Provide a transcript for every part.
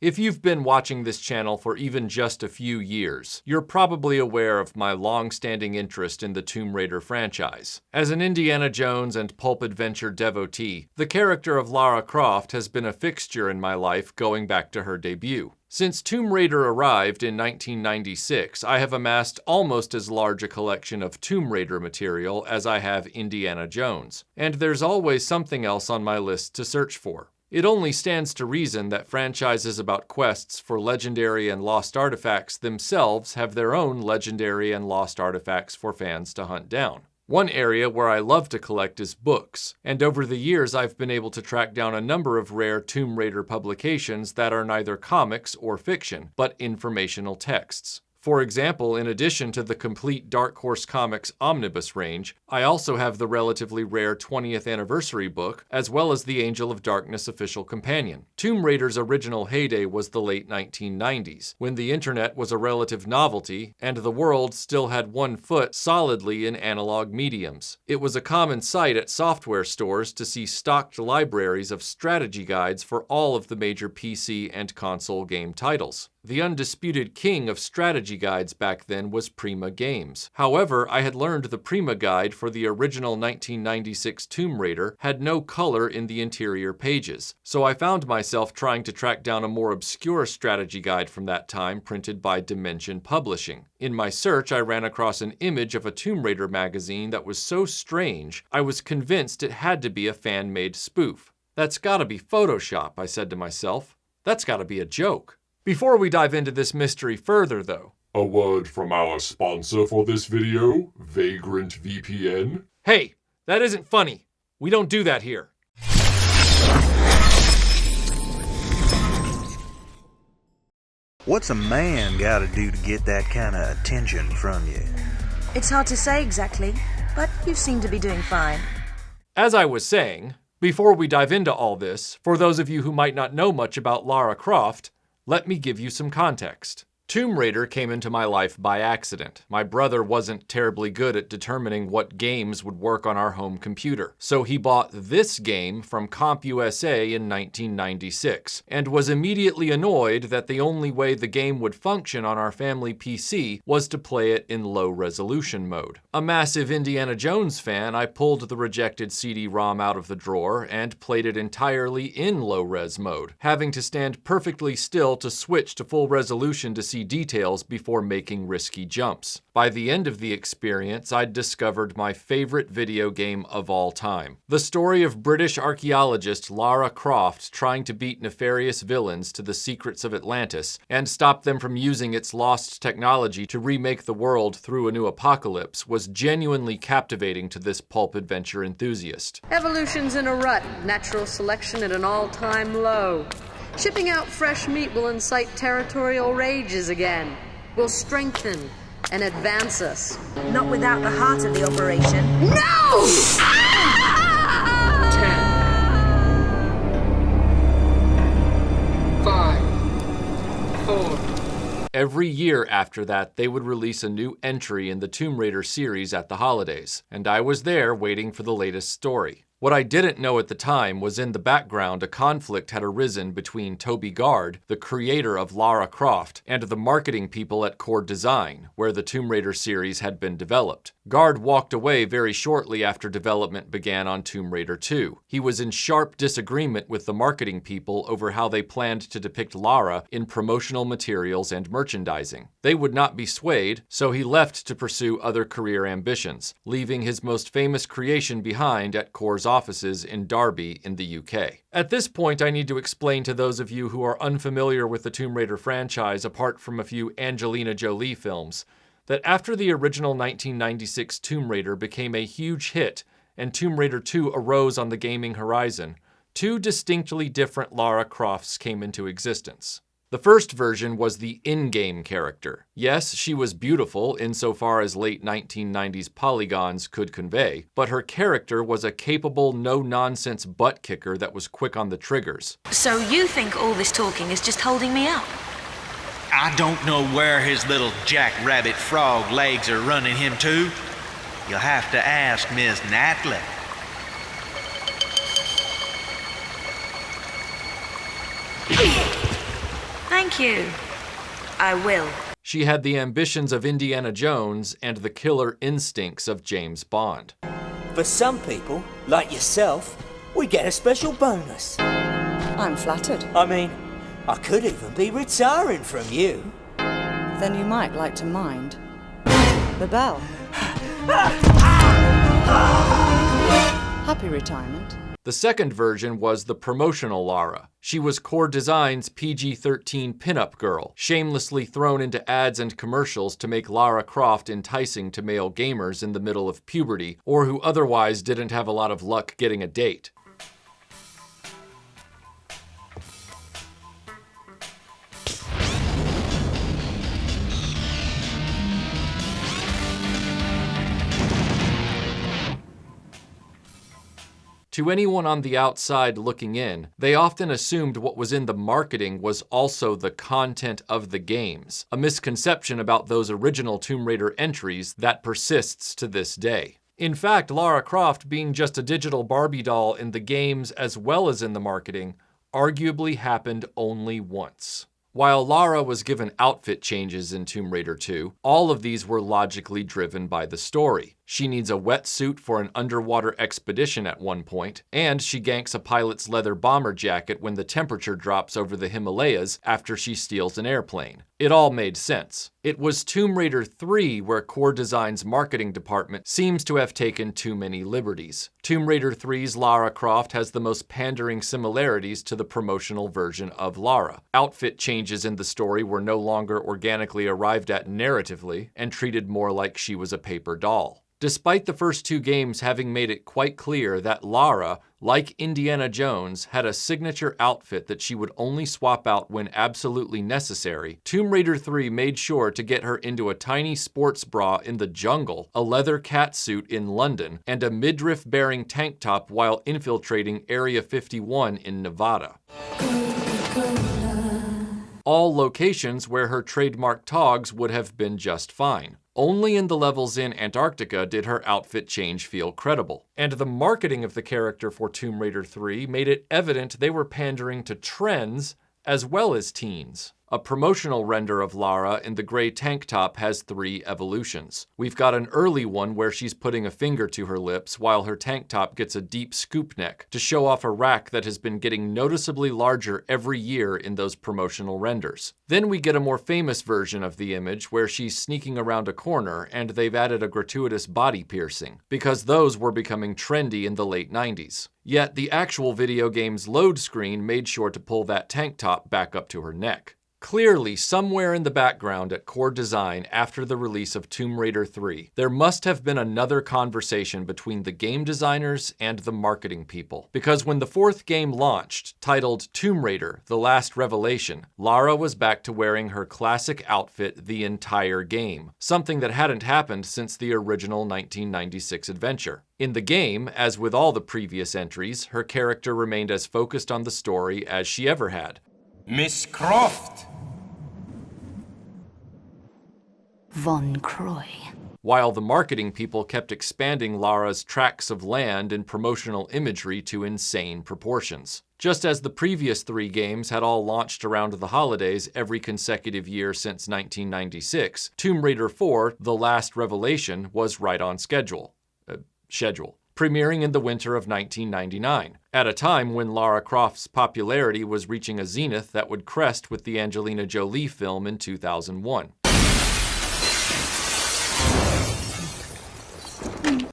If you've been watching this channel for even just a few years, you're probably aware of my long-standing interest in the Tomb Raider franchise. As an Indiana Jones and pulp adventure devotee, the character of Lara Croft has been a fixture in my life going back to her debut. Since Tomb Raider arrived in 1996, I have amassed almost as large a collection of Tomb Raider material as I have Indiana Jones, and there's always something else on my list to search for. It only stands to reason that franchises about quests for legendary and lost artifacts themselves have their own legendary and lost artifacts for fans to hunt down. One area where I love to collect is books, and over the years I've been able to track down a number of rare Tomb Raider publications that are neither comics or fiction, but informational texts. For example, in addition to the complete Dark Horse Comics omnibus range, I also have the relatively rare 20th anniversary book, as well as the Angel of Darkness official companion. Tomb Raider's original heyday was the late 1990s, when the internet was a relative novelty and the world still had one foot solidly in analog mediums. It was a common sight at software stores to see stocked libraries of strategy guides for all of the major PC and console game titles. The undisputed king of strategy guides back then was Prima Games. However, I had learned the Prima guide for the original 1996 Tomb Raider had no color in the interior pages, so I found myself trying to track down a more obscure strategy guide from that time printed by Dimension Publishing. In my search, I ran across an image of a Tomb Raider magazine that was so strange, I was convinced it had to be a fan-made spoof. "That's gotta be Photoshop," I said to myself. "That's gotta be a joke." Before we dive into this mystery further, though, a word from our sponsor for this video, Vagrant VPN. Hey, that isn't funny. We don't do that here. What's a man gotta do to get that kind of attention from you? It's hard to say exactly, but you seem to be doing fine. As I was saying, before we dive into all this, for those of you who might not know much about Lara Croft, let me give you some context. Tomb Raider came into my life by accident. My brother wasn't terribly good at determining what games would work on our home computer, so he bought this game from CompUSA in 1996, and was immediately annoyed that the only way the game would function on our family PC was to play it in low-resolution mode. A massive Indiana Jones fan, I pulled the rejected CD-ROM out of the drawer and played it entirely in low-res mode, having to stand perfectly still to switch to full resolution to see details before making risky jumps. By the end of the experience, I'd discovered my favorite video game of all time. The story of British archaeologist Lara Croft trying to beat nefarious villains to the secrets of Atlantis and stop them from using its lost technology to remake the world through a new apocalypse was genuinely captivating to this pulp adventure enthusiast. Evolution's in a rut, natural selection at an all-time low. Shipping out fresh meat will incite territorial rages again, will strengthen and advance us. Not without the heart of the operation. No! 10. 5. 4. Every year after that, they would release a new entry in the Tomb Raider series at the holidays, and I was there waiting for the latest story. What I didn't know at the time was in the background a conflict had arisen between Toby Gard, the creator of Lara Croft, and the marketing people at Core Design, where the Tomb Raider series had been developed. Gard walked away very shortly after development began on Tomb Raider 2. He was in sharp disagreement with the marketing people over how they planned to depict Lara in promotional materials and merchandising. They would not be swayed, so he left to pursue other career ambitions, leaving his most famous creation behind at Core's offices in Derby in the UK. At this point, I need to explain to those of you who are unfamiliar with the Tomb Raider franchise apart from a few Angelina Jolie films, that after the original 1996 Tomb Raider became a huge hit and Tomb Raider 2 arose on the gaming horizon, two distinctly different Lara Crofts came into existence. The first version was the in-game character. Yes, she was beautiful insofar as late 1990s polygons could convey, but her character was a capable, no-nonsense butt kicker that was quick on the triggers. So you think all this talking is just holding me up? I don't know where his little jackrabbit frog legs are running him to. You'll have to ask Miss Natalie. Thank you. I will. She had the ambitions of Indiana Jones and the killer instincts of James Bond. For some people, like yourself, we get a special bonus. I'm flattered. I mean, I could even be retiring from you. Then you might like to mind the bell. Happy retirement. The second version was the promotional Lara. She was Core Design's PG-13 pinup girl, shamelessly thrown into ads and commercials to make Lara Croft enticing to male gamers in the middle of puberty, or who otherwise didn't have a lot of luck getting a date. To anyone on the outside looking in, they often assumed what was in the marketing was also the content of the games, a misconception about those original Tomb Raider entries that persists to this day. In fact, Lara Croft being just a digital Barbie doll in the games as well as in the marketing arguably happened only once. While Lara was given outfit changes in Tomb Raider 2, all of these were logically driven by the story. She needs a wetsuit for an underwater expedition at one point, and she ganks a pilot's leather bomber jacket when the temperature drops over the Himalayas after she steals an airplane. It all made sense. It was Tomb Raider 3 where Core Design's marketing department seems to have taken too many liberties. Tomb Raider 3's Lara Croft has the most pandering similarities to the promotional version of Lara. Outfit changes in the story were no longer organically arrived at narratively and treated more like she was a paper doll. Despite the first two games having made it quite clear that Lara, like Indiana Jones, had a signature outfit that she would only swap out when absolutely necessary, Tomb Raider 3 made sure to get her into a tiny sports bra in the jungle, a leather catsuit in London, and a midriff-bearing tank top while infiltrating Area 51 in Nevada. All locations where her trademark togs would have been just fine. Only in the levels in Antarctica did her outfit change feel credible. And the marketing of the character for Tomb Raider 3 made it evident they were pandering to trends as well as teens. A promotional render of Lara in the gray tank top has 3 evolutions. We've got an early one where she's putting a finger to her lips while her tank top gets a deep scoop neck to show off a rack that has been getting noticeably larger every year in those promotional renders. Then we get a more famous version of the image where she's sneaking around a corner and they've added a gratuitous body piercing, because those were becoming trendy in the late 90s. Yet the actual video game's load screen made sure to pull that tank top back up to her neck. Clearly, somewhere in the background at Core Design after the release of Tomb Raider 3, there must have been another conversation between the game designers and the marketing people. Because when the 4th game launched, titled Tomb Raider: The Last Revelation, Lara was back to wearing her classic outfit the entire game, something that hadn't happened since the original 1996 adventure. In the game, as with all the previous entries, her character remained as focused on the story as she ever had. Miss Croft! Von Croy. While the marketing people kept expanding Lara's tracts of land and promotional imagery to insane proportions. Just as the previous 3 games had all launched around the holidays every consecutive year since 1996, Tomb Raider 4: The Last Revelation was right on schedule. Premiering in the winter of 1999, at a time when Lara Croft's popularity was reaching a zenith that would crest with the Angelina Jolie film in 2001.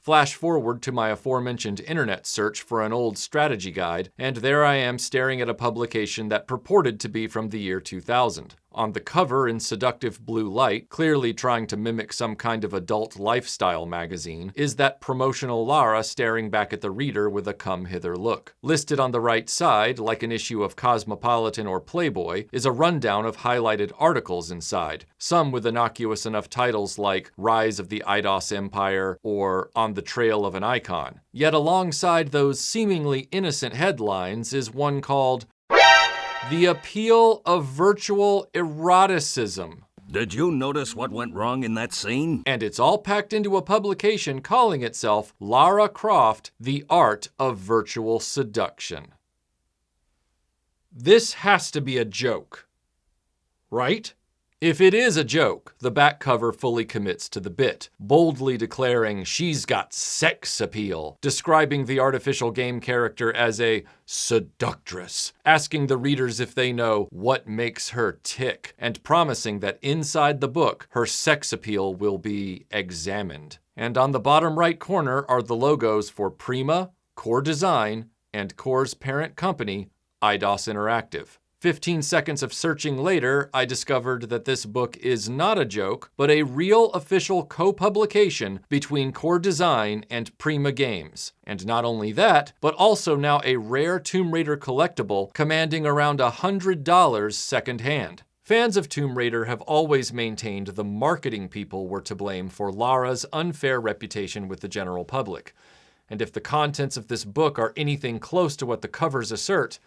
Flash forward to my aforementioned internet search for an old strategy guide, and there I am staring at a publication that purported to be from the year 2000. On the cover in seductive blue light, clearly trying to mimic some kind of adult lifestyle magazine, is that promotional Lara staring back at the reader with a come-hither look. Listed on the right side, like an issue of Cosmopolitan or Playboy, is a rundown of highlighted articles inside, some with innocuous enough titles like Rise of the Eidos Empire or On the Trail of an Icon. Yet alongside those seemingly innocent headlines is one called The Appeal of Virtual Eroticism. Did you notice what went wrong in that scene? And it's all packed into a publication calling itself Lara Croft: The Art of Virtual Seduction. This has to be a joke. right? If it is a joke, the back cover fully commits to the bit, boldly declaring she's got sex appeal, describing the artificial game character as a seductress, asking the readers if they know what makes her tick, and promising that inside the book, her sex appeal will be examined. And on the bottom right corner are the logos for Prima, Core Design, and Core's parent company, Eidos Interactive. 15 seconds of searching later, I discovered that this book is not a joke, but a real official co-publication between Core Design and Prima Games. And not only that, but also now a rare Tomb Raider collectible commanding around $100 secondhand. Fans of Tomb Raider have always maintained the marketing people were to blame for Lara's unfair reputation with the general public. And if the contents of this book are anything close to what the covers assert,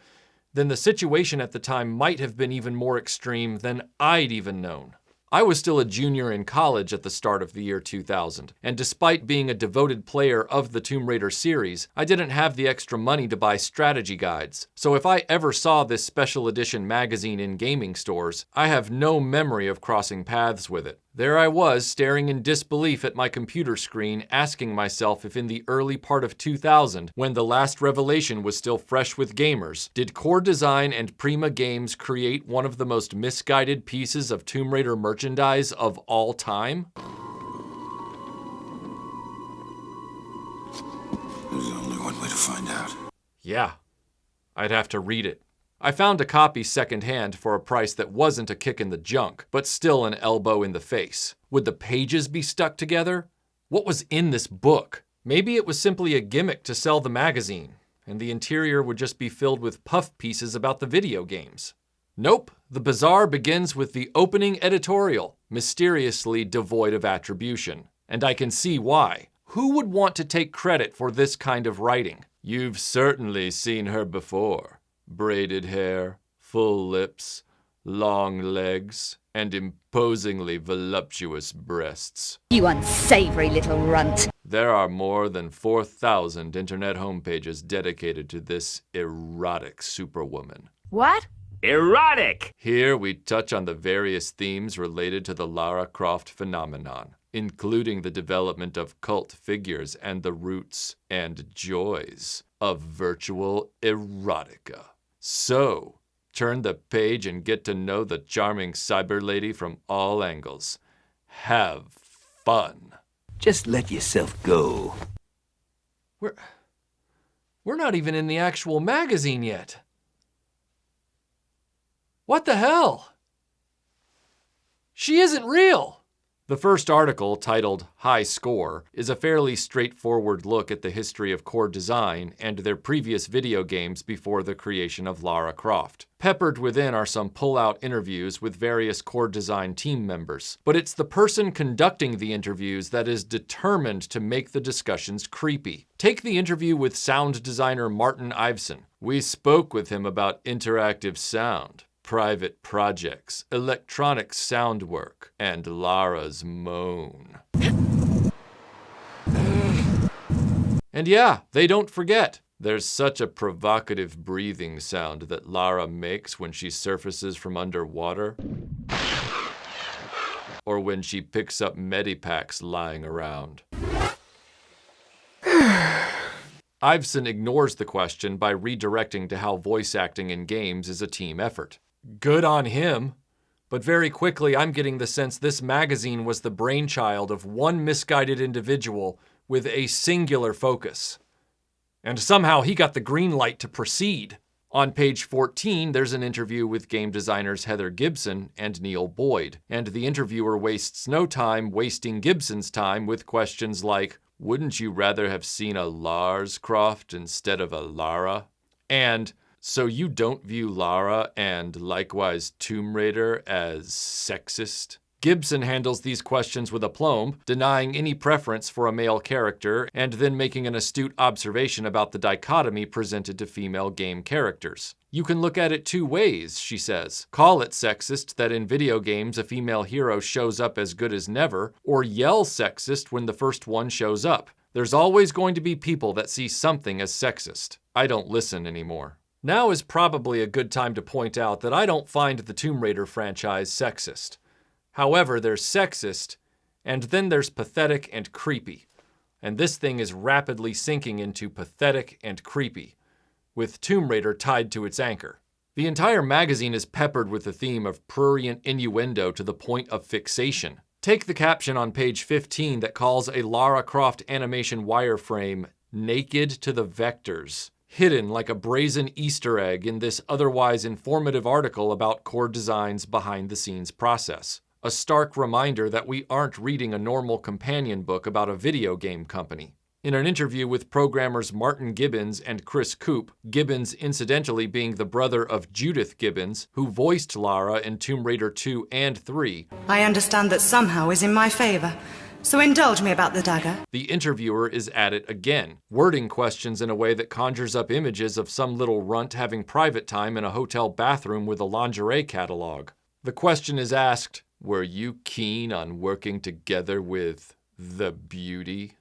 then the situation at the time might have been even more extreme than I'd even known. I was still a junior in college at the start of the year 2000, and despite being a devoted player of the Tomb Raider series, I didn't have the extra money to buy strategy guides. So if I ever saw this special edition magazine in gaming stores, I have no memory of crossing paths with it. There I was, staring in disbelief at my computer screen, asking myself if in the early part of 2000, when the last revelation was still fresh with gamers, did Core Design and Prima Games create one of the most misguided pieces of Tomb Raider merchandise of all time? There's only one way to find out. Yeah, I'd have to read it. I found a copy secondhand for a price that wasn't a kick in the junk, but still an elbow in the face. Would the pages be stuck together? What was in this book? Maybe it was simply a gimmick to sell the magazine, and the interior would just be filled with puff pieces about the video games. Nope, the bizarre begins with the opening editorial, mysteriously devoid of attribution. And I can see why. Who would want to take credit for this kind of writing? You've certainly seen her before. Braided hair, full lips, long legs, and imposingly voluptuous breasts. You unsavory little runt. There are more than 4,000 internet homepages dedicated to this erotic superwoman. What? Erotic! Here we touch on the various themes related to the Lara Croft phenomenon, including the development of cult figures and the roots and joys of virtual erotica. So, turn the page and get to know the charming cyber lady from all angles. Have fun. Just let yourself go. We're not even in the actual magazine yet. What the hell? She isn't real. The first article, titled High Score, is a fairly straightforward look at the history of Core Design and their previous video games before the creation of Lara Croft. Peppered within are some pull-out interviews with various Core Design team members, but it's the person conducting the interviews that is determined to make the discussions creepy. Take the interview with sound designer Martin Iveson. We spoke with him about interactive sound, private projects, electronic sound work, and Lara's moan. And yeah, they don't forget. There's such a provocative breathing sound that Lara makes when she surfaces from underwater, or when she picks up medipacks lying around. Iveson ignores the question by redirecting to how voice acting in games is a team effort. Good on him. But very quickly, I'm getting the sense this magazine was the brainchild of one misguided individual with a singular focus. And somehow he got the green light to proceed. On page 14, there's an interview with game designers Heather Gibson and Neil Boyd, and the interviewer wastes no time wasting Gibson's time with questions like, wouldn't you rather have seen a Lars Croft instead of a Lara? And, so you don't view Lara and likewise Tomb Raider as sexist? Gibson handles these questions with aplomb, denying any preference for a male character, and then making an astute observation about the dichotomy presented to female game characters. You can look at it two ways, she says. Call it sexist that in video games a female hero shows up as good as never, or yell sexist when the first one shows up. There's always going to be people that see something as sexist. I don't listen anymore. Now is probably a good time to point out that I don't find the Tomb Raider franchise sexist. However, there's sexist, and then there's pathetic and creepy. And this thing is rapidly sinking into pathetic and creepy, with Tomb Raider tied to its anchor. The entire magazine is peppered with the theme of prurient innuendo to the point of fixation. Take the caption on page 15 that calls a Lara Croft animation wireframe naked to the vectors, hidden like a brazen Easter egg in this otherwise informative article about Core Design's behind-the-scenes process. A stark reminder that we aren't reading a normal companion book about a video game company. In an interview with programmers Martin Gibbons and Chris Coop, Gibbons incidentally being the brother of Judith Gibbons, who voiced Lara in Tomb Raider 2 and 3. I understand that somehow is in my favor, so indulge me about the dagger. The interviewer is at it again, wording questions in a way that conjures up images of some little runt having private time in a hotel bathroom with a lingerie catalog. The question is asked, were you keen on working together with the beauty?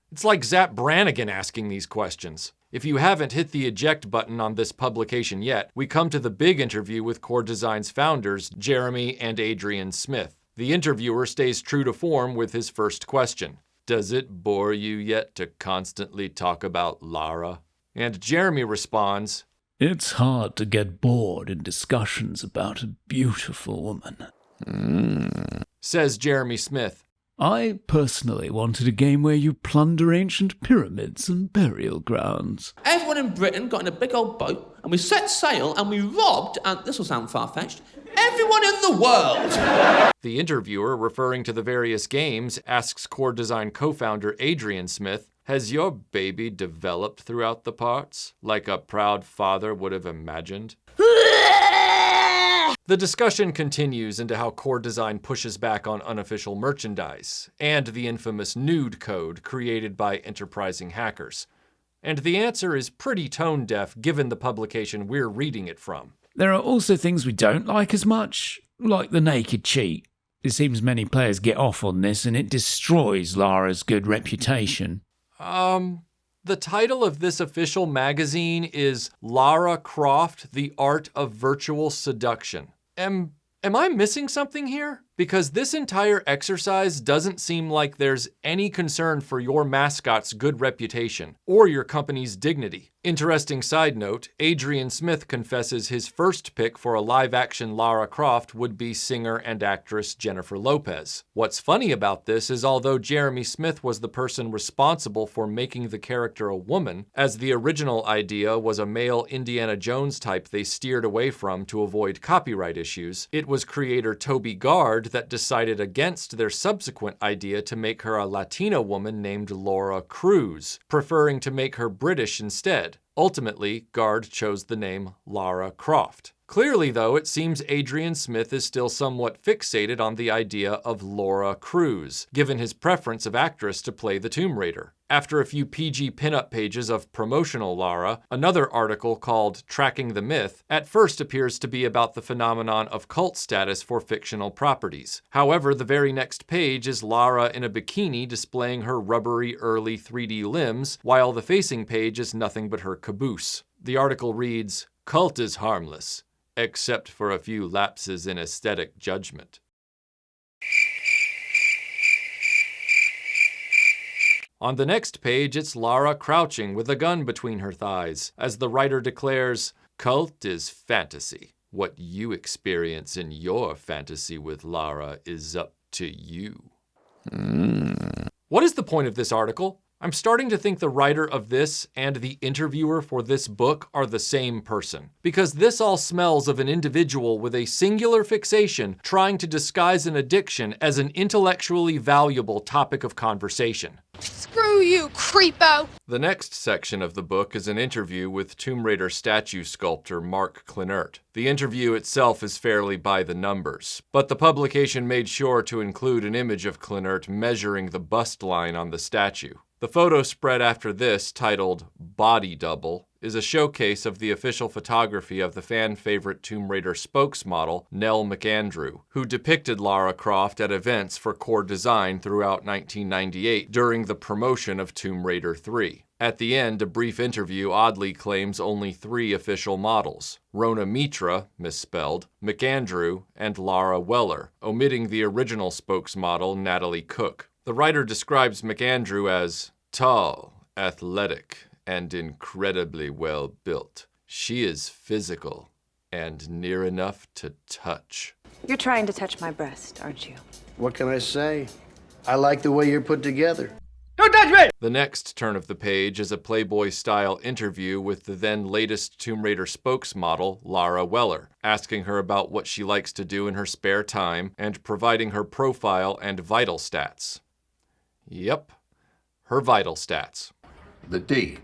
It's like Zap Brannigan asking these questions. If you haven't hit the eject button on this publication yet, we come to the big interview with Core Design's founders, Jeremy and Adrian Smith. The interviewer stays true to form with his first question. Does it bore you yet to constantly talk about Lara? And Jeremy responds, It's hard to get bored in discussions about a beautiful woman. Says Jeremy Smith. I personally wanted a game where you plunder ancient pyramids and burial grounds. Everyone in Britain got in a big old boat, and we set sail, and we robbed, and this will sound far-fetched, everyone in the world! The interviewer, referring to the various games, asks Core Design co-founder Adrian Smith, has your baby developed throughout the parts, like a proud father would have imagined? The discussion continues into how Core Design pushes back on unofficial merchandise, and the infamous nude code created by enterprising hackers. And the answer is pretty tone-deaf given the publication we're reading it from. There are also things we don't like as much, like the naked cheat. It seems many players get off on this and it destroys Lara's good reputation. The title of this official magazine is Lara Croft, The Art of Virtual Seduction. Am I missing something here? Because this entire exercise doesn't seem like there's any concern for your mascot's good reputation or your company's dignity. Interesting side note, Adrian Smith confesses his first pick for a live-action Lara Croft would be singer and actress Jennifer Lopez. What's funny about this is although Jeremy Smith was the person responsible for making the character a woman, as the original idea was a male Indiana Jones type they steered away from to avoid copyright issues, it was creator Toby Gard that decided against their subsequent idea to make her a Latina woman named Lara Cruz, preferring to make her British instead. Ultimately, Gard chose the name Lara Croft. Clearly, though, it seems Adrian Smith is still somewhat fixated on the idea of Lara Cruz, given his preference of actress to play the Tomb Raider. After a few PG pinup pages of promotional Lara, another article called Tracking the Myth at first appears to be about the phenomenon of cult status for fictional properties. However, the very next page is Lara in a bikini displaying her rubbery early 3D limbs, while the facing page is nothing but her caboose. The article reads, "Cult is harmless, except for a few lapses in aesthetic judgment." On the next page, it's Lara crouching with a gun between her thighs, as the writer declares, "Cult is fantasy. What you experience in your fantasy with Lara is up to you." What is the point of this article? I'm starting to think the writer of this and the interviewer for this book are the same person, because this all smells of an individual with a singular fixation trying to disguise an addiction as an intellectually valuable topic of conversation. Screw you, creepo! The next section of the book is an interview with Tomb Raider statue sculptor Mark Clinert. The interview itself is fairly by the numbers, but the publication made sure to include an image of Clinert measuring the bust line on the statue. The photo spread after this, titled Body Double, is a showcase of the official photography of the fan-favorite Tomb Raider spokesmodel, Nell McAndrew, who depicted Lara Croft at events for Core Design throughout 1998 during the promotion of Tomb Raider 3. At the end, a brief interview oddly claims only 3 official models: Rona Mitra, misspelled, McAndrew, and Lara Weller, omitting the original spokesmodel Natalie Cook. The writer describes McAndrew as tall, athletic, and incredibly well built. She is physical and near enough to touch. You're trying to touch my breast, aren't you? What can I say? I like the way you're put together. Don't touch me! The next turn of the page is a Playboy-style interview with the then latest Tomb Raider spokesmodel, Lara Weller, asking her about what she likes to do in her spare time and providing her profile and vital stats. Yep, her vital stats. The D.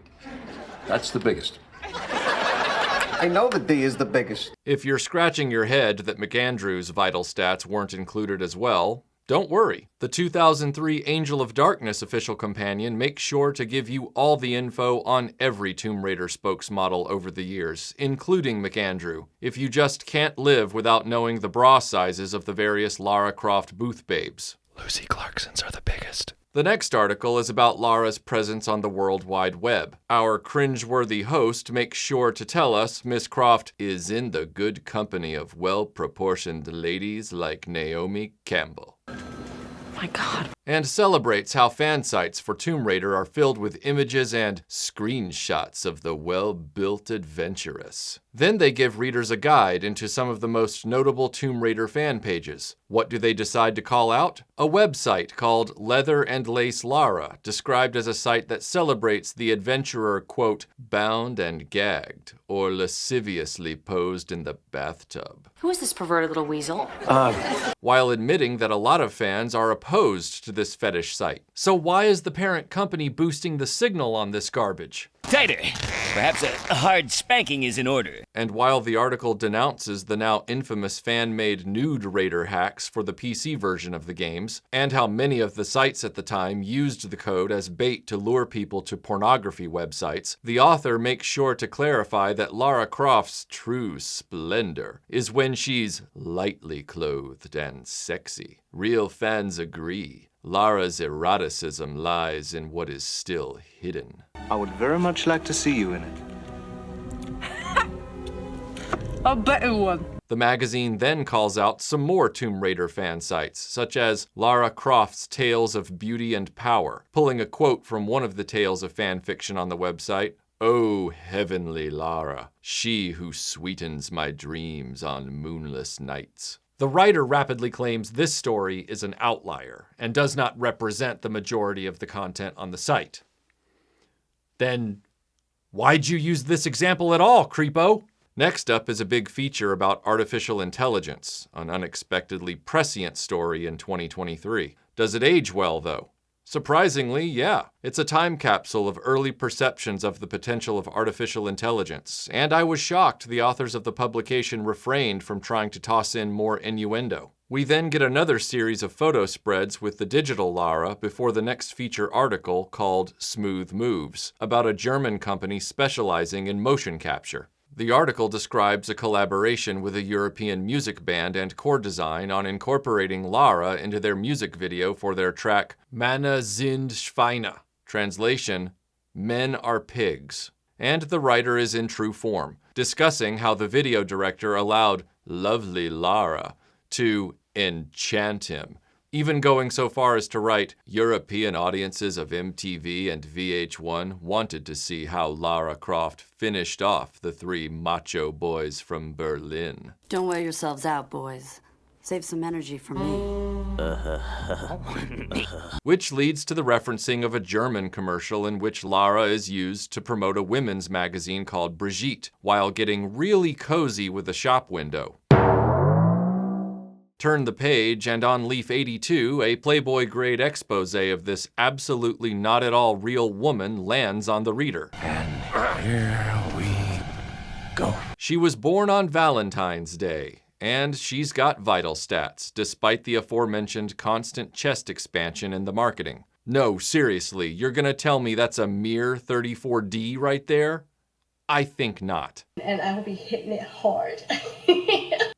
That's the biggest. I know the D is the biggest. If you're scratching your head that McAndrew's vital stats weren't included as well, don't worry. The 2003 Angel of Darkness official companion makes sure to give you all the info on every Tomb Raider spokesmodel over the years, including McAndrew, if you just can't live without knowing the bra sizes of the various Lara Croft booth babes. Lucy Clarkson's are the biggest. The next article is about Lara's presence on the World Wide Web. Our cringeworthy host makes sure to tell us Miss Croft is in the good company of well-proportioned ladies like Naomi Campbell. My God. And celebrates how fan sites for Tomb Raider are filled with images and screenshots of the well-built adventuress. Then they give readers a guide into some of the most notable Tomb Raider fan pages. What do they decide to call out? A website called Leather and Lace Lara, described as a site that celebrates the adventurer, quote, bound and gagged, or lasciviously posed in the bathtub. Who is this perverted little weasel? While admitting that a lot of fans are opposed to this fetish site. So why is the parent company boosting the signal on this garbage? Tighter. Perhaps a hard spanking is in order. And while the article denounces the now infamous fan-made nude Raider hacks for the PC version of the games, and how many of the sites at the time used the code as bait to lure people to pornography websites, the author makes sure to clarify that Lara Croft's true splendor is when she's lightly clothed and sexy. Real fans agree. Lara's eroticism lies in what is still hidden. I would very much like to see you in it. A better one. The magazine then calls out some more Tomb Raider fan sites, such as Lara Croft's Tales of Beauty and Power, pulling a quote from one of the tales of fan fiction on the website. "Oh, heavenly Lara, she who sweetens my dreams on moonless nights." The writer rapidly claims this story is an outlier and does not represent the majority of the content on the site. Then, why'd you use this example at all, creepo? Next up is a big feature about artificial intelligence, an unexpectedly prescient story in 2023. Does it age well, though? Surprisingly, yeah. It's a time capsule of early perceptions of the potential of artificial intelligence, and I was shocked the authors of the publication refrained from trying to toss in more innuendo. We then get another series of photo spreads with the digital Lara before the next feature article called Smooth Moves, about a German company specializing in motion capture. The article describes a collaboration with a European music band and Core Design on incorporating Lara into their music video for their track Männer sind Schweine, translation, Men are pigs. And the writer is in true form, discussing how the video director allowed lovely Lara to enchant him, even going so far as to write, European audiences of MTV and VH1 wanted to see how Lara Croft finished off the 3 macho boys from Berlin. Don't wear yourselves out, boys. Save some energy for me. Which leads to the referencing of a German commercial in which Lara is used to promote a women's magazine called Brigitte, while getting really cozy with a shop window. Turn the page, and on Leaf 82, a Playboy-grade expose of this absolutely not at all real woman lands on the reader. And here we go. She was born on Valentine's Day, and she's got vital stats, despite the aforementioned constant chest expansion in the marketing. No, seriously, you're gonna tell me that's a mere 34D right there? I think not. And I will be hitting it hard.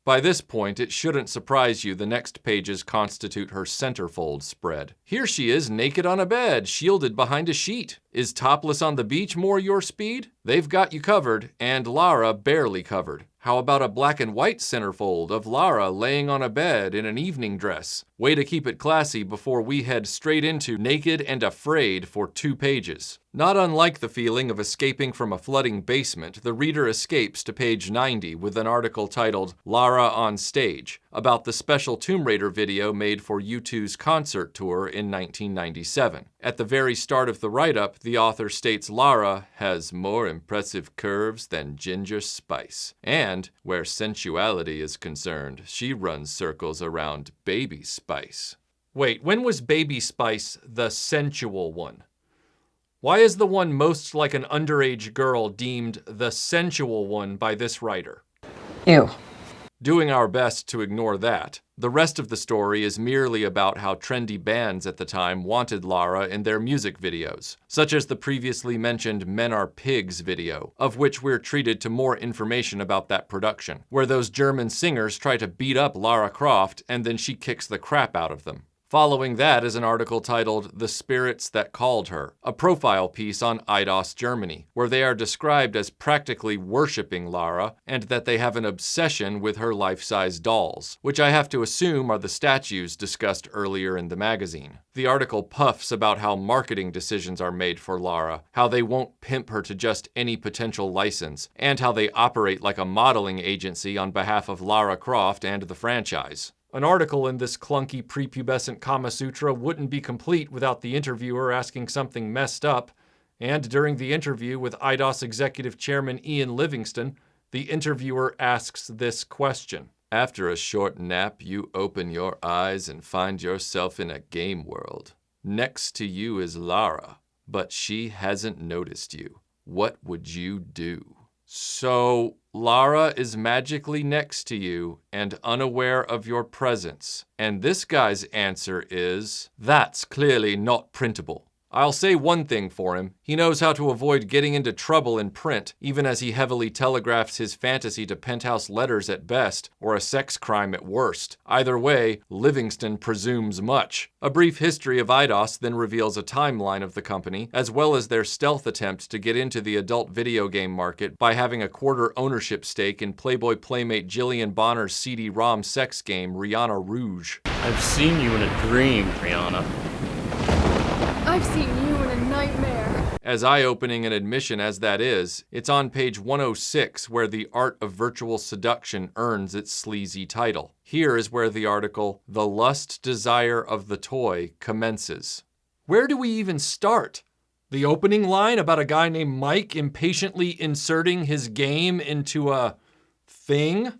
By this point, it shouldn't surprise you the next pages constitute her centerfold spread. Here she is naked on a bed, shielded behind a sheet. Is topless on the beach more your speed? They've got you covered, and Lara barely covered. How about a black and white centerfold of Lara laying on a bed in an evening dress? Way to keep it classy before we head straight into Naked and Afraid for 2 pages. Not unlike the feeling of escaping from a flooding basement, the reader escapes to page 90 with an article titled Lara on Stage, about the special Tomb Raider video made for U2's concert tour in 1997. At the very start of the write-up, the author states Lara has more impressive curves than Ginger Spice. And, where sensuality is concerned, she runs circles around Baby Spice. Wait, when was Baby Spice the sensual one? Why is the one most like an underage girl deemed the sensual one by this writer? Ew. Doing our best to ignore that, the rest of the story is merely about how trendy bands at the time wanted Lara in their music videos, such as the previously mentioned Men Are Pigs video, of which we're treated to more information about that production, where those German singers try to beat up Lara Croft and then she kicks the crap out of them. Following that is an article titled The Spirits That Called Her, a profile piece on Eidos, Germany, where they are described as practically worshipping Lara and that they have an obsession with her life-size dolls, which I have to assume are the statues discussed earlier in the magazine. The article puffs about how marketing decisions are made for Lara, how they won't pimp her to just any potential license, and how they operate like a modeling agency on behalf of Lara Croft and the franchise. An article in this clunky prepubescent Kama Sutra wouldn't be complete without the interviewer asking something messed up, and during the interview with Eidos Executive Chairman Ian Livingston, the interviewer asks this question. After a short nap, you open your eyes and find yourself in a game world. Next to you is Lara, but she hasn't noticed you. What would you do? So, Lara is magically next to you and unaware of your presence. And this guy's answer is, that's clearly not printable. I'll say one thing for him. He knows how to avoid getting into trouble in print, even as he heavily telegraphs his fantasy to penthouse letters at best, or a sex crime at worst. Either way, Livingston presumes much. A brief history of Eidos then reveals a timeline of the company, as well as their stealth attempt to get into the adult video game market by having a quarter ownership stake in Playboy Playmate Jillian Bonner's CD-ROM sex game, Rihanna Rouge. I've seen you in a dream, Rihanna. I've seen you in a nightmare. As eye-opening an admission as that is, it's on page 106 where the art of virtual seduction earns its sleazy title. Here is where the article, The Lust Desire of the Toy, commences. Where do we even start? The opening line about a guy named Mike impatiently inserting his game into a thing?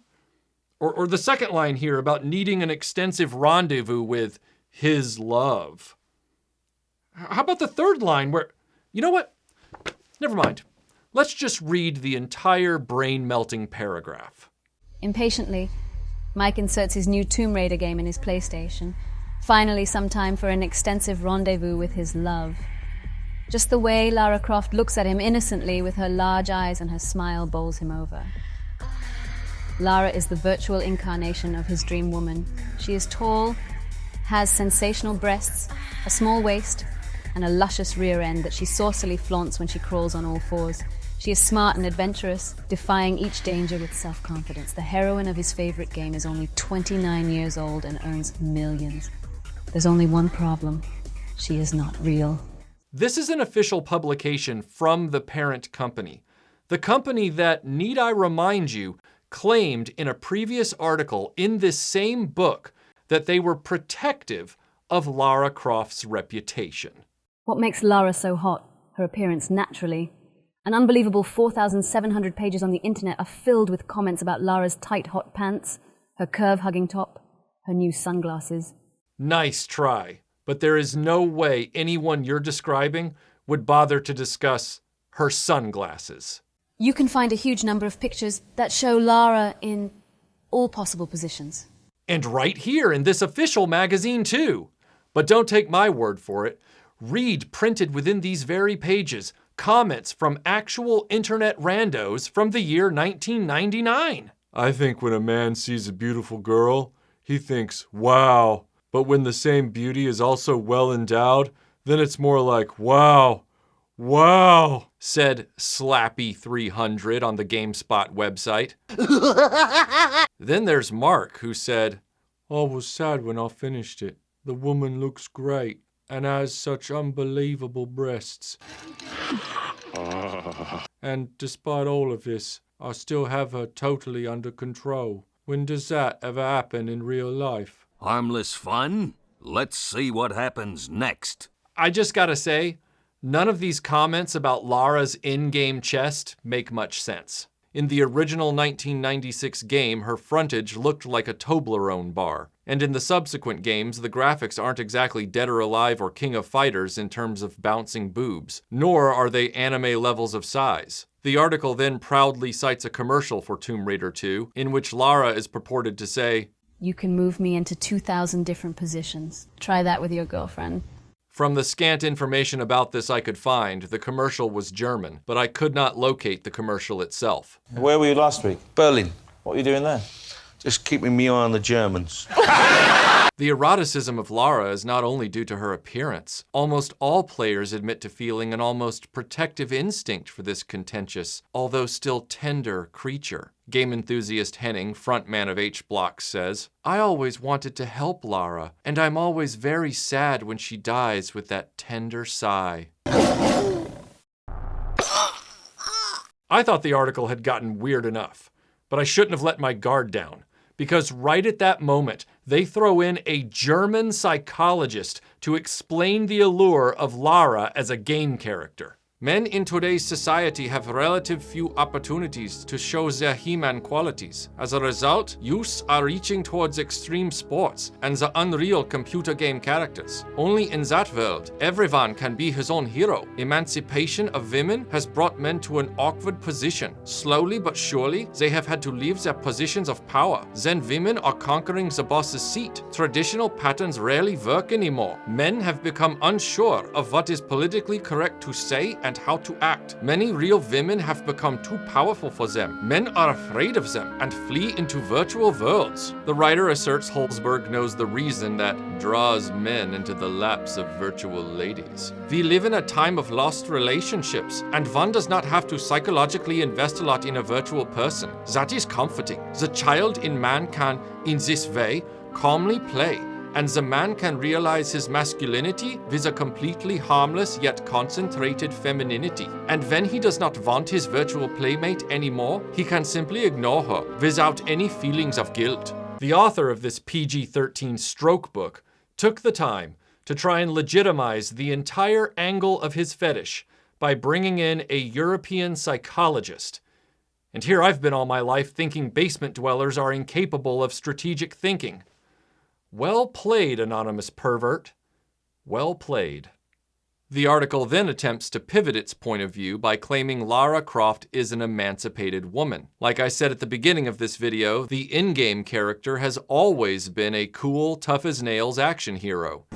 Or the second line here about needing an extensive rendezvous with his love? How about the third line where, you know what? Never mind. Let's just read the entire brain-melting paragraph. Impatiently, Mike inserts his new Tomb Raider game in his PlayStation. Finally, some time for an extensive rendezvous with his love. Just the way Lara Croft looks at him innocently with her large eyes and her smile bowls him over. Lara is the virtual incarnation of his dream woman. She is tall, has sensational breasts, a small waist, and a luscious rear end that she saucily flaunts when she crawls on all fours. She is smart and adventurous, defying each danger with self-confidence. The heroine of his favorite game is only 29 years old and earns millions. There's only one problem. She is not real. This is an official publication from the parent company. The company that, need I remind you, claimed in a previous article in this same book that they were protective of Lara Croft's reputation. What makes Lara so hot? Her appearance, naturally. An unbelievable 4,700 pages on the internet are filled with comments about Lara's tight, hot pants, her curve-hugging top, her new sunglasses. Nice try, but there is no way anyone you're describing would bother to discuss her sunglasses. You can find a huge number of pictures that show Lara in all possible positions. And right here in this official magazine, too. But don't take my word for it. Read, printed within these very pages, Comments from actual internet randos from the year 1999. I think when a man sees a beautiful girl, he thinks, wow. But when the same beauty is also well endowed, then it's more like, wow, wow, said Slappy300 on the GameSpot website. Then there's Mark, who said, I was sad when I finished it. The woman looks great and has such unbelievable breasts. And despite all of this, I still have her totally under control. When does that ever happen in real life? Harmless fun? Let's see what happens next. I just gotta say, none of these comments about Lara's in-game chest make much sense. In the original 1996 game, her frontage looked like a Toblerone bar. And in the subsequent games, the graphics aren't exactly Dead or Alive or King of Fighters in terms of bouncing boobs, nor are they anime levels of size. The article then proudly cites a commercial for Tomb Raider 2, in which Lara is purported to say, You can move me into 2,000 different positions. Try that with your girlfriend. From the scant information about this I could find, the commercial was German, but I could not locate the commercial itself. Where were you last week? Berlin. What were you doing there? Just keeping me eye on the Germans. The eroticism of Lara is not only due to her appearance. Almost all players admit to feeling an almost protective instinct for this contentious, although still tender, creature. Game enthusiast Henning, frontman of H-Block, says, I always wanted to help Lara, and I'm always very sad when she dies with that tender sigh. I thought the article had gotten weird enough, but I shouldn't have let my guard down. Because right at that moment, they throw in a German psychologist to explain the allure of Lara as a game character. Men in today's society have relative few opportunities to show their He-Man qualities. As a result, youths are reaching towards extreme sports and the unreal computer game characters. Only in that world, everyone can be his own hero. Emancipation of women has brought men to an awkward position. Slowly but surely, they have had to leave their positions of power. Then women are conquering the boss's seat. Traditional patterns rarely work anymore. Men have become unsure of what is politically correct to say and how to act. Many real women have become too powerful for them. Men are afraid of them and flee into virtual worlds. The writer asserts Holzberg knows the reason that draws men into the laps of virtual ladies. We live in a time of lost relationships, and one does not have to psychologically invest a lot in a virtual person. That is comforting. The child in man can, in this way, calmly play, and the man can realize his masculinity with a completely harmless yet concentrated femininity. And when he does not want his virtual playmate anymore, he can simply ignore her without any feelings of guilt. The author of this PG-13 stroke book took the time to try and legitimize the entire angle of his fetish by bringing in a European psychologist. And here I've been all my life thinking basement dwellers are incapable of strategic thinking. Well played, anonymous pervert. Well played. The article then attempts to pivot its point of view by claiming Lara Croft is an emancipated woman. Like I said at the beginning of this video, the in-game character has always been a cool, tough-as-nails action hero.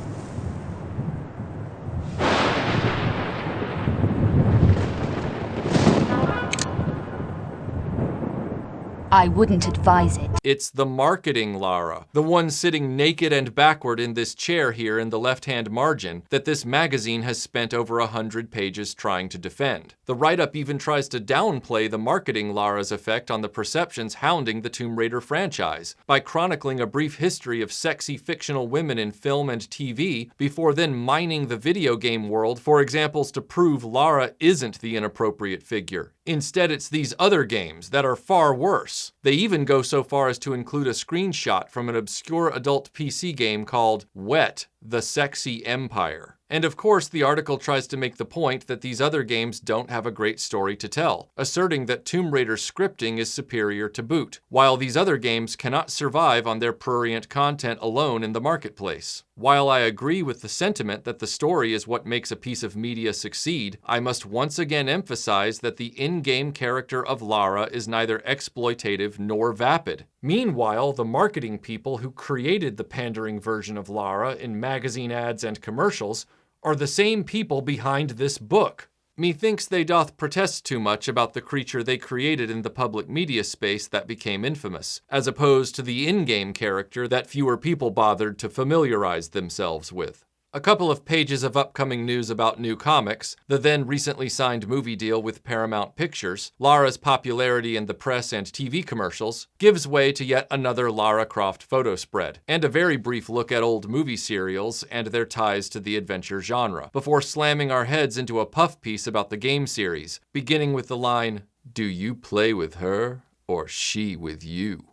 I wouldn't advise it. It's the marketing Lara, the one sitting naked and backward in this chair here in the left-hand margin, that this magazine has spent over 100 pages trying to defend. The write-up even tries to downplay the marketing Lara's effect on the perceptions hounding the Tomb Raider franchise, by chronicling a brief history of sexy fictional women in film and TV, before then mining the video game world for examples to prove Lara isn't the inappropriate figure. Instead, it's these other games that are far worse. They even go so far as to include a screenshot from an obscure adult PC game called Wet, the Sexy Empire. And of course, the article tries to make the point that these other games don't have a great story to tell, asserting that Tomb Raider's scripting is superior to boot, while these other games cannot survive on their prurient content alone in the marketplace. While I agree with the sentiment that the story is what makes a piece of media succeed, I must once again emphasize that the in-game character of Lara is neither exploitative nor vapid. Meanwhile, the marketing people who created the pandering version of Lara in magazine ads and commercials are the same people behind this book. Methinks they doth protest too much about the creature they created in the public media space that became infamous, as opposed to the in-game character that fewer people bothered to familiarize themselves with. A couple of pages of upcoming news about new comics, the then recently signed movie deal with Paramount Pictures, Lara's popularity in the press and TV commercials, gives way to yet another Lara Croft photo spread, and a very brief look at old movie serials and their ties to the adventure genre, before slamming our heads into a puff piece about the game series, beginning with the line, "Do you play with her? Or she with you?"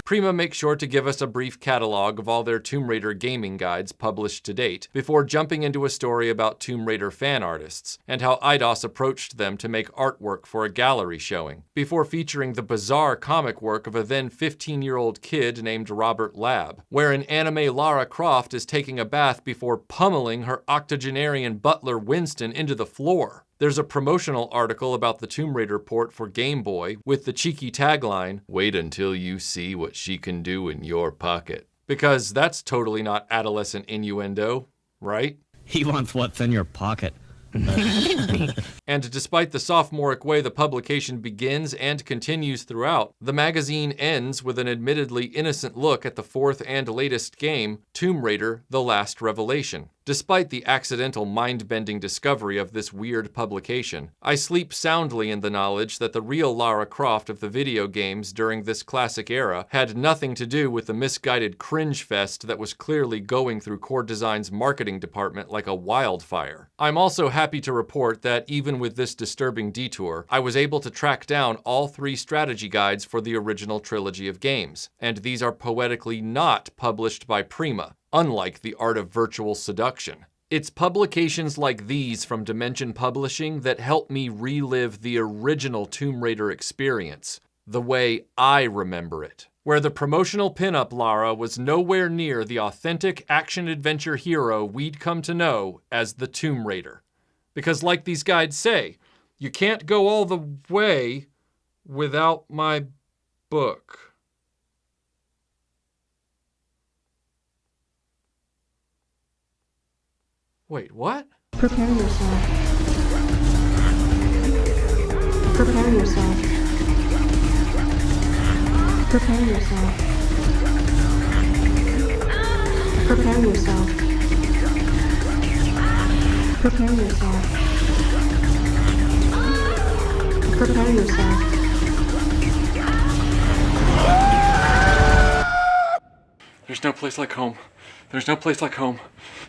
Prima makes sure to give us a brief catalog of all their Tomb Raider gaming guides published to date, before jumping into a story about Tomb Raider fan artists, and how Eidos approached them to make artwork for a gallery showing, before featuring the bizarre comic work of a then 15-year-old kid named Robert Lab, where an anime Lara Croft is taking a bath before pummeling her octogenarian butler Winston into the floor. There's a promotional article about the Tomb Raider port for Game Boy with the cheeky tagline, "Wait until you see what she can do in your pocket." Because that's totally not adolescent innuendo, right? He wants what's in your pocket. And despite the sophomoric way the publication begins and continues throughout, the magazine ends with an admittedly innocent look at the fourth and latest game, Tomb Raider: The Last Revelation. Despite the accidental mind-bending discovery of this weird publication, I sleep soundly in the knowledge that the real Lara Croft of the video games during this classic era had nothing to do with the misguided cringe fest that was clearly going through Core Design's marketing department like a wildfire. I'm also happy to report that even with this disturbing detour, I was able to track down all 3 strategy guides for the original trilogy of games, and these are poetically not published by Prima, unlike The Art of Virtual Seduction. It's publications like these from Dimension Publishing that help me relive the original Tomb Raider experience, the way I remember it, where the promotional pinup Lara was nowhere near the authentic action-adventure hero we'd come to know as the Tomb Raider. Because like these guides say, you can't go all the way without my book. Wait, what? Prepare yourself. Prepare yourself. Prepare yourself. Prepare yourself. Prepare yourself. Prepare yourself. There's no place like home. There's no place like home.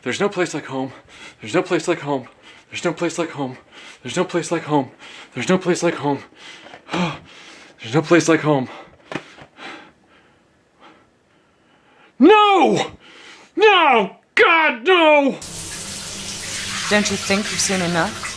There's no place like home. There's no place like home. There's no place like home. There's no place like home. There's no place like home. There's no place like home. No! No! God, no! Don't you think you've seen enough?